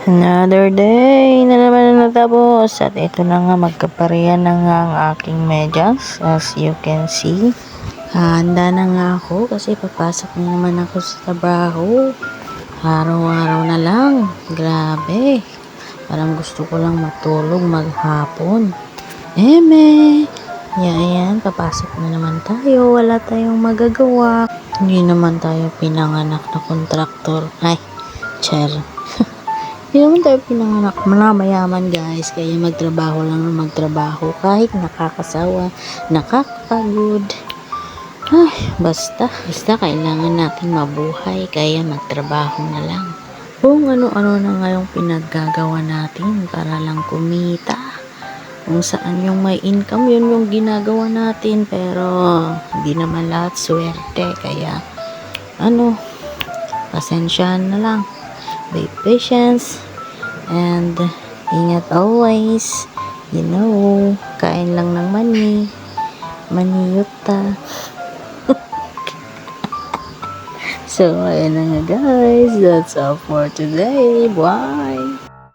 Another day na naman na natapos at ito na nga magkaparehan na nga ang aking medyas as you can see. Handa na nga ako kasi papasok na naman ako sa trabaho. Araw-araw na lang. Grabe. Parang gusto ko lang matulog maghapon. Yan, papasok na naman tayo. Wala tayong magagawa. Hindi naman tayo pinanganak na kontraktor. Ay, cher. Hindi naman tayo pinanganak na mayaman guys. Kaya magtrabaho lang ng magtrabaho. Kahit nakakasawa, nakakapagod. Ay, basta kailangan natin mabuhay. Kaya magtrabaho na lang. Kung ano-ano na ngayong pinaggagawa natin para lang kumita. Kung saan yung may income, yun yung ginagawa natin. Pero, hindi naman lahat swerte. Kaya, pasensyahan na lang. Be patience. And, ingat always. You know, kain lang ng mani. Maniyuta. So, ayan na nga guys. That's all for today. Bye!